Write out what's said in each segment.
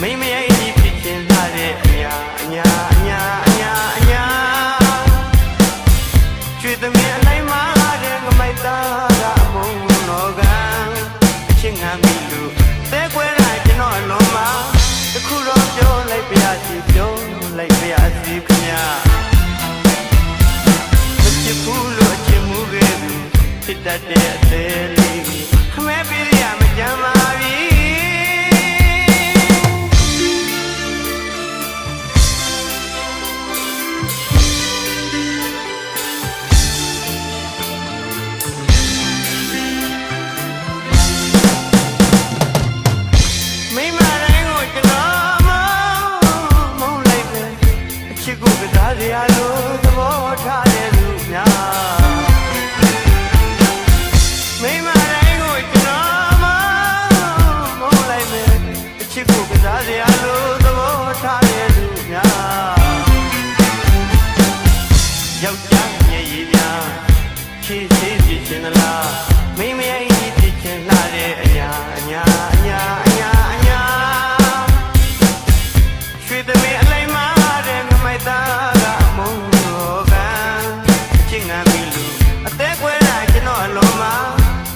မိမရဲ့ကြီးဖြစ်ခြင်းလာတဲ့အညာအညာအညာအညာအညာကျွေသမင်းအလိုက်မှာတဲ့ငမိုက်သားကအမုံတော်ကအချင်းငါမိလို့သဲကွဲလာကျွန်တော်အလုံးမှာတခုတော့ပြောလိုက်ပြစီပြောလိုက်ပြစီခင်ဗျာမချစ်ဘူးလို့အချစ်မှုခဲ့သူဖြစ်တတ်တဲ့အသေးလေးခမဲပေးရမကြမ်းပါပြီရာလို့သဘောထားတဲ့လူများမိမတိုင်းကိုကျွန်တော်မုန်းလိုက်မယ်အချစ်ကိုကစားစရာလို့သဘောထားတဲ့လူများယောက်ျားမျက်ရည်များချစ်စေဖြစ်ခြင်းလားမိမရဲ့ကြီးဖြစ်ခြင်းလာတဲ့အညာအညာအညာအညာအညာရွှေသမီးအလိုက်မှာတဲ့ငမိုက်သား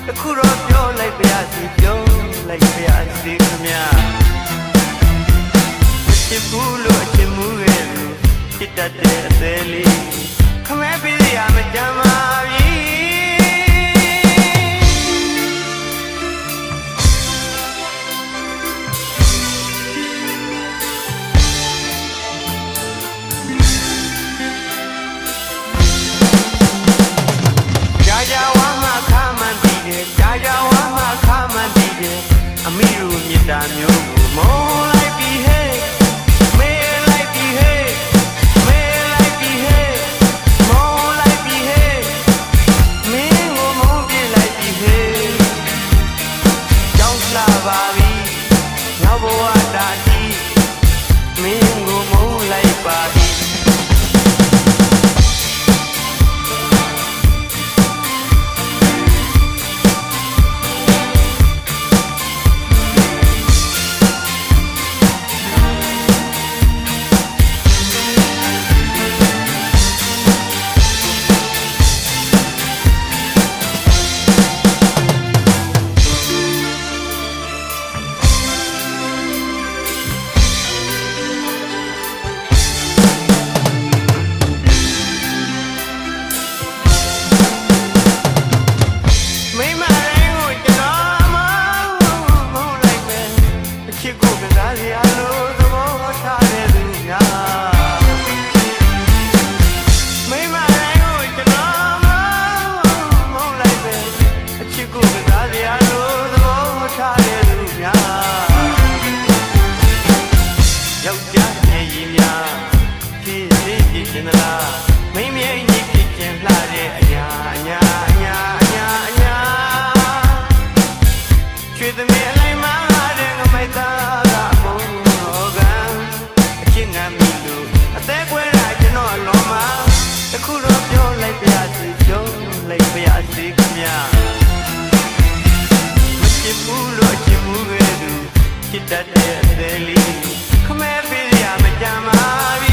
တခုတော့ပြောလိုက်ပြစီပြောလိုက်ပြစီခင်ဗျာမချစ်ဘူးလို့အချစ်မှုရဲ့ဖြစ်တတ်တဲ့အသေးလေးခမဲပေးရမကြမ်းပါပြီအမိတို့မြတ်တာမျိုးကိုမုန်းလိုက်ပြီဟဲ့မေးလိုက်ပြီဟဲ့မေးလိုက်ပြီဟဲ့မုန်းလိုက်ပြီဟဲ့မင်းကိုမုန်းပြလိုက်ပြီဟဲ့ကြောက်လာပါပြီနောက်ဘဝတာတီမင်းကိုမုန်းလိုက်ပါပြီမိမရဲ့ကြီးဖြစ်ခြင်းလာတဲ့အညာအညာအညာအညာအညာချွေသမီးအလိုက်မှာတဲ့ငမိုက်သားကအမုံတော်ကအချင်းငါမိလို့အသေးကွဲလာကျွန်တော်အလုံးမှာတခုတော့ပြောလိုက်ပြစီပြောလိုက်ပြစီခင်ဗျာမချစ်ဘူးလို့အချစ်မှုခဲ့သူဖြစ်တတ်တဲ့အသေးလေးခမဲပေးရမကြမ်းပါပြီ